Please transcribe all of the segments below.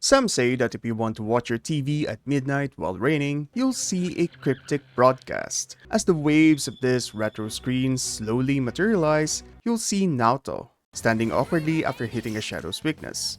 Some say that if you want to watch your TV at midnight while raining, you'll see a cryptic broadcast. As the waves of this retro screen slowly materialize, you'll see Naoto, standing awkwardly after hitting a shadow's weakness.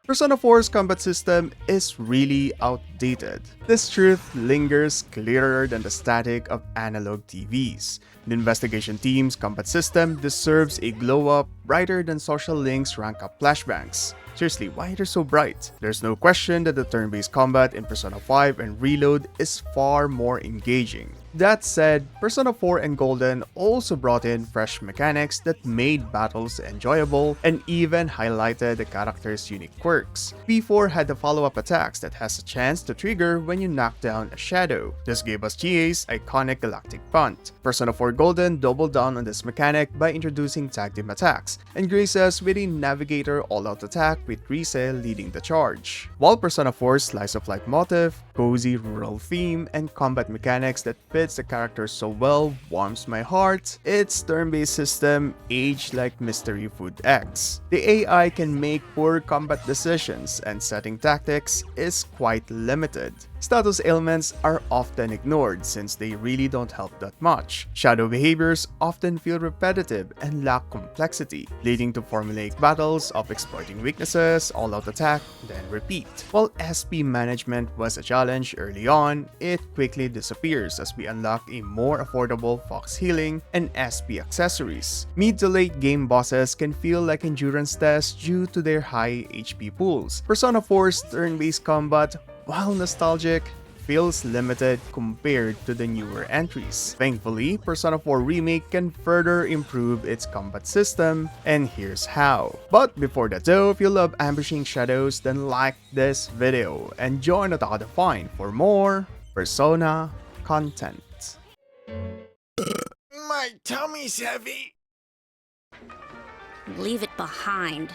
Persona 4's combat system is really outdated. This truth lingers clearer than the static of analog TVs. The investigation team's combat system deserves a glow-up brighter than social links rank-up flashbangs. Seriously, why are they so bright? There's no question that the turn-based combat in Persona 5 and Reload is far more engaging. That said, Persona 4 and Golden also brought in fresh mechanics that made battles enjoyable and even highlighted the character's unique quirks. P4 had the follow-up attacks that has a chance to trigger when you knock down a shadow. This gave us GA's iconic galactic punt. Persona 4 Golden doubled down on this mechanic by introducing tag team attacks, and graced us with a Navigator all-out attack with Rise leading the charge. While Persona 4's slice of life motif, cozy rural theme, and combat mechanics that fits the character so well warms my heart, its turn-based system aged like Mystery Food X. The AI can make poor combat decisions, and setting tactics is quite limited. Status ailments are often ignored since they really don't help that much. Shadow behaviors often feel repetitive and lack complexity, leading to formulaic battles of exploiting weaknesses, all-out attack, then repeat. While SP management was a challenge early on, it quickly disappears as we unlock a more affordable Fox healing and SP accessories. Mid to late game bosses can feel like endurance tests due to their high HP pools. Persona 4's turn-based combat, while nostalgic, feels limited compared to the newer entries. Thankfully, Persona 4 Remake can further improve its combat system, and here's how. But before that though, if you love ambushing shadows, then like this video and join Otaku Define for more Persona content. My tummy's heavy. Leave it behind.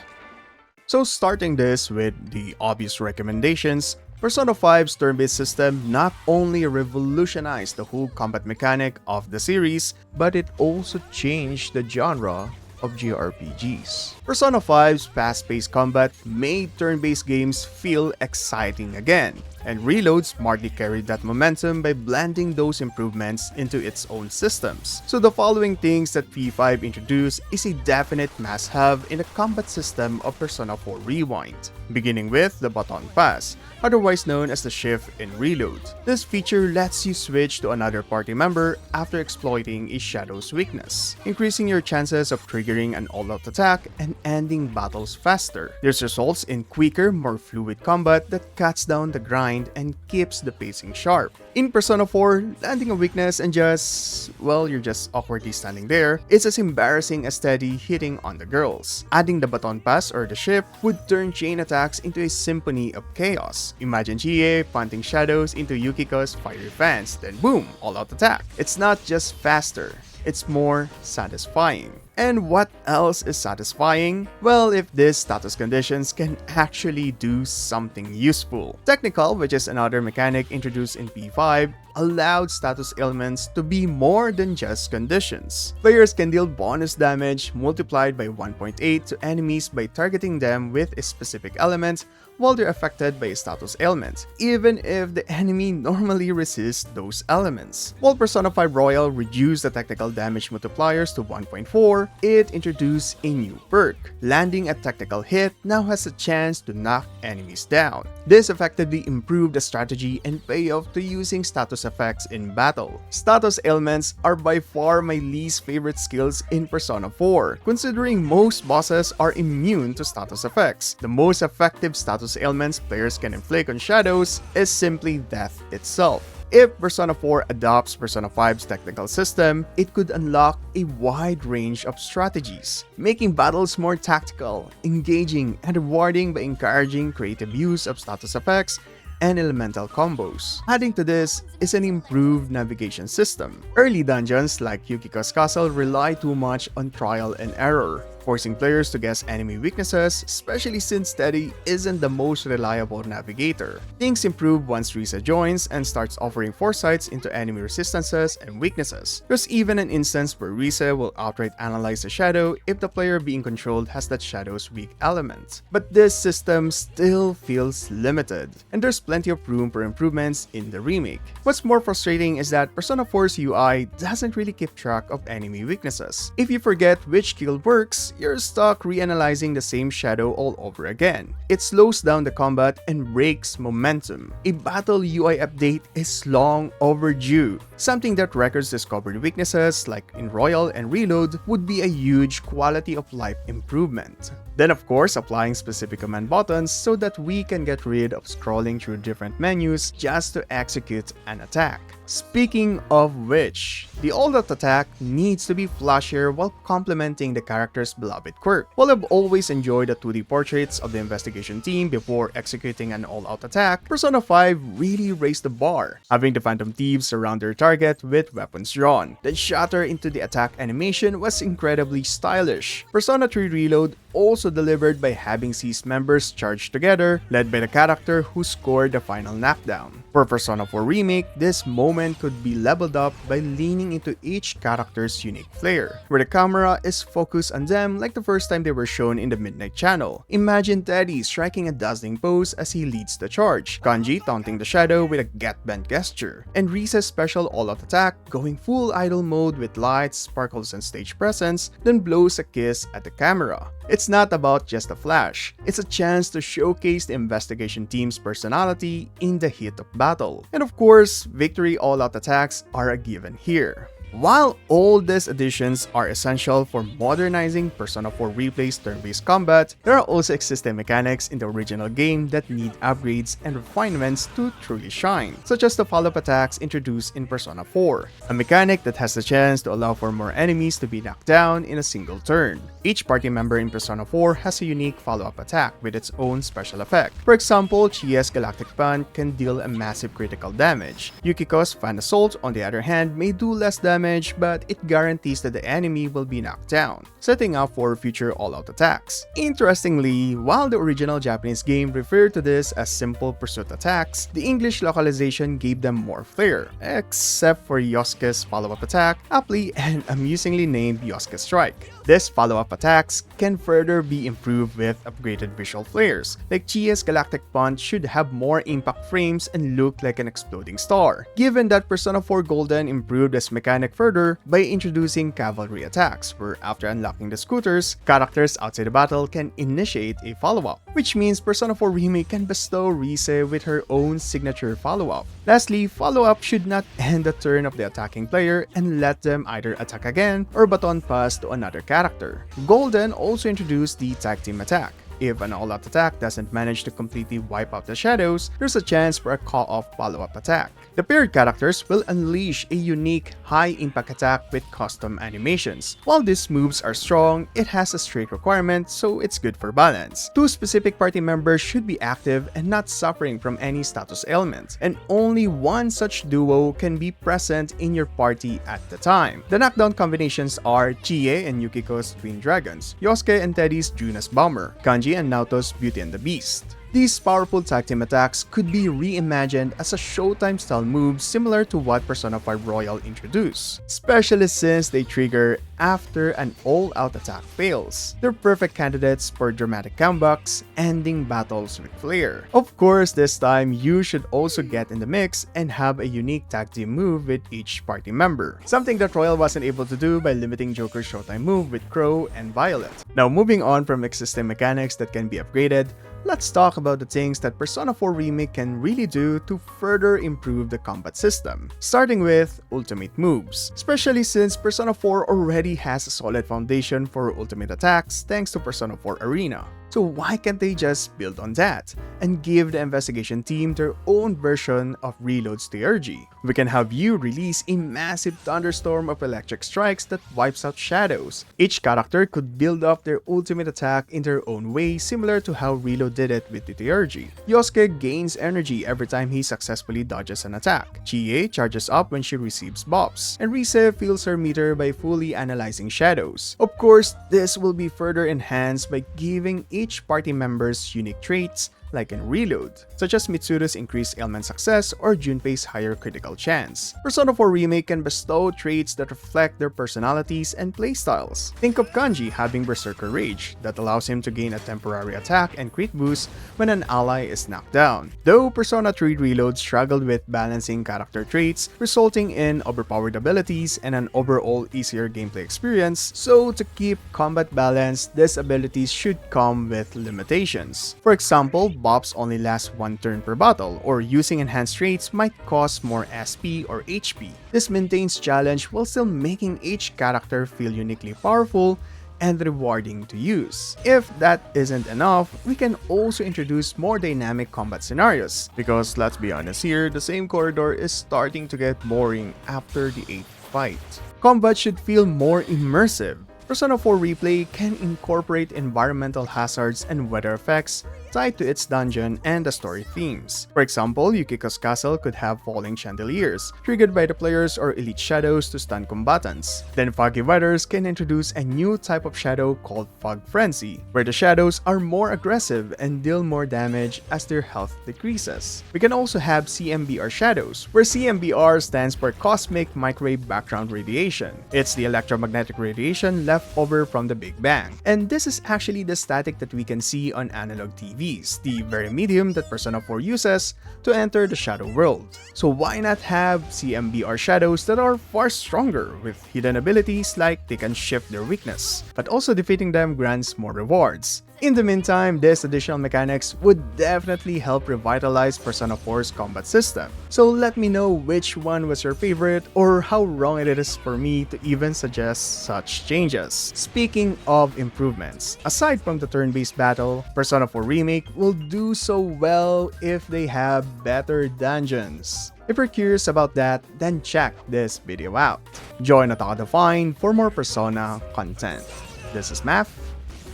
So starting this with the obvious recommendations, Persona 5's turn-based system not only revolutionized the whole combat mechanic of the series, but it also changed the genre of JRPGs. Persona 5's fast-paced combat made turn-based games feel exciting again, and Reload smartly carried that momentum by blending those improvements into its own systems. So the following things that P5 introduced is a definite must-have in the combat system of Persona 4 Rewind, beginning with the Baton Pass, otherwise known as the Shift in Reload. This feature lets you switch to another party member after exploiting a shadow's weakness, increasing your chances of triggering an all-out attack and ending battles faster. This results in quicker, more fluid combat that cuts down the grind and keeps the pacing sharp. In Persona 4, landing a weakness and you're just awkwardly standing there, it's as embarrassing as steady hitting on the girls. Adding the Baton Pass or the Shift would turn chain attacks into a symphony of chaos. Imagine Chie punting shadows into Yukiko's fiery fans, then boom, all-out attack. It's not just faster, it's more satisfying. And what else is satisfying? Well, if these status conditions can actually do something useful. Technical, which is another mechanic introduced in P5, allowed status ailments to be more than just conditions. Players can deal bonus damage multiplied by 1.8 to enemies by targeting them with a specific element while they're affected by a status ailment, even if the enemy normally resists those elements. While Persona 5 Royal reduced the technical damage multipliers to 1.4, it introduced a new perk. Landing a technical hit now has a chance to knock enemies down. This effectively improved the strategy and payoff to using status effects in battle. Status ailments are by far my least favorite skills in Persona 4, considering most bosses are immune to status effects. The most effective status ailments players can inflict on shadows is simply death itself. If Persona 4 adopts Persona 5's technical system, it could unlock a wide range of strategies, making battles more tactical, engaging, and rewarding by encouraging creative use of status effects and elemental combos. Adding to this is an improved navigation system. Early dungeons like Yukiko's Castle rely too much on trial and error, forcing players to guess enemy weaknesses, especially since Teddy isn't the most reliable navigator. Things improve once Risa joins and starts offering foresights into enemy resistances and weaknesses. There's even an instance where Risa will outright analyze a shadow if the player being controlled has that shadow's weak element. But this system still feels limited, and there's plenty of room for improvements in the remake. What's more frustrating is that Persona 4's UI doesn't really keep track of enemy weaknesses. If you forget which skill works, you're stuck reanalyzing the same shadow all over again. It slows down the combat and breaks momentum. A battle UI update is long overdue. Something that records discovered weaknesses like in Royal and Reload would be a huge quality of life improvement. Then of course, applying specific command buttons so that we can get rid of scrolling through different menus just to execute an attack. Speaking of which, the all-out attack needs to be flashier while complementing the character's beloved quirk. While I've always enjoyed the 2D portraits of the investigation team before executing an all-out attack, Persona 5 really raised the bar, having the Phantom Thieves surround their target with weapons drawn. The shatter into the attack animation was incredibly stylish. Persona 3 Reload also delivered by having seized members charged together, led by the character who scored the final knockdown. For Persona 4 Remake, this moment could be leveled up by leaning into each character's unique flair, where the camera is focused on them like the first time they were shown in the Midnight Channel. Imagine Teddy striking a dazzling pose as he leads the charge, Kanji taunting the shadow with a get bent gesture, and Risa's special all-out attack going full idol mode with lights, sparkles, and stage presence, then blows a kiss at the camera. It's not about just a flash, it's a chance to showcase the investigation team's personality in the heat of battle. And of course, victory all-out attacks are a given here. While all these additions are essential for modernizing Persona 4 Replay's turn-based combat, there are also existing mechanics in the original game that need upgrades and refinements to truly shine, such as the follow-up attacks introduced in Persona 4, a mechanic that has the chance to allow for more enemies to be knocked down in a single turn. Each party member in Persona 4 has a unique follow-up attack with its own special effect. For example, Chia's Galactic Punch can deal a massive critical damage. Yukiko's Fan Assault, on the other hand, may do less damage, but it guarantees that the enemy will be knocked down, setting up for future all-out attacks. Interestingly, while the original Japanese game referred to this as simple pursuit attacks, the English localization gave them more flair, except for Yosuke's follow-up attack, aptly and amusingly named Yosuke Strike. These follow-up attacks can further be improved with upgraded visual flares, like Chia's Galactic Punch should have more impact frames and look like an exploding star, given that Persona 4 Golden improved this mechanic further by introducing cavalry attacks, where after unlocking the scooters, characters outside the battle can initiate a follow-up, which means Persona 4 Remake can bestow Rise with her own signature follow-up. Lastly, follow-up should not end the turn of the attacking player and let them either attack again or baton pass to another character. Golden also introduced the tag team attack. If an all-out attack doesn't manage to completely wipe out the shadows, there's a chance for a call-off follow-up attack. The paired characters will unleash a unique high-impact attack with custom animations. While these moves are strong, it has a straight requirement, so it's good for balance. Two specific party members should be active and not suffering from any status ailment, and only one such duo can be present in your party at the time. The knockdown combinations are Chie and Yukiko's Twin Dragons, Yosuke and Teddy's Junas Bomber, Kanji and Naoto's Beauty and the Beast. These powerful tag team attacks could be reimagined as a Showtime-style move similar to what Persona 5 Royal introduced, especially since they trigger after an all-out attack fails. They're perfect candidates for dramatic comebacks, ending battles with flair. Of course, this time you should also get in the mix and have a unique tag team move with each party member, something that Royal wasn't able to do by limiting Joker's Showtime move with Crow and Violet. Now, moving on from existing mechanics that can be upgraded, let's talk about the things that Persona 4 Remake can really do to further improve the combat system, starting with ultimate moves, especially since Persona 4 already has a solid foundation for ultimate attacks thanks to Persona 4 Arena. So why can't they just build on that and give the investigation team their own version of Reload's theurgy? We can have you release a massive thunderstorm of electric strikes that wipes out shadows. Each character could build up their ultimate attack in their own way, similar to how Reload did it with the theurgy. Yosuke gains energy every time he successfully dodges an attack. Chie charges up when she receives buffs, and Rise fills her meter by fully analyzing shadows. Of course, this will be further enhanced by giving each party members unique traits like in Reload, such as Mitsuru's increased ailment success or Junpei's higher critical chance. Persona 4 Remake can bestow traits that reflect their personalities and playstyles. Think of Kanji having Berserker Rage, that allows him to gain a temporary attack and crit boost when an ally is knocked down. Though Persona 3 Reload struggled with balancing character traits, resulting in overpowered abilities and an overall easier gameplay experience, so to keep combat balanced, these abilities should come with limitations. For example, buffs only last one turn per battle, or using enhanced traits might cost more SP or HP. This maintains challenge while still making each character feel uniquely powerful and rewarding to use. If that isn't enough, we can also introduce more dynamic combat scenarios, because let's be honest here, the same corridor is starting to get boring after the 8th fight. Combat should feel more immersive. Persona 4 Replay can incorporate environmental hazards and weather effects tied to its dungeon and the story themes. For example, Yukiko's castle could have falling chandeliers, triggered by the players or elite shadows to stun combatants. Then Foggy Weathers can introduce a new type of shadow called Fog Frenzy, where the shadows are more aggressive and deal more damage as their health decreases. We can also have CMBR shadows, where CMBR stands for Cosmic Microwave Background Radiation. It's the electromagnetic radiation left over from the Big Bang. And this is actually the static that we can see on analog TVs, the very medium that Persona 4 uses to enter the shadow world. So why not have CMBR shadows that are far stronger, with hidden abilities like they can shift their weakness, but also defeating them grants more rewards. In the meantime, these additional mechanics would definitely help revitalize Persona 4's combat system. So let me know which one was your favorite, or how wrong it is for me to even suggest such changes. Speaking of improvements, aside from the turn-based battle, Persona 4 Remake will do so well if they have better dungeons. If you're curious about that, then check this video out. Join Otaku Define for more Persona content. This is Math,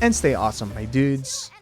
and stay awesome, my dudes.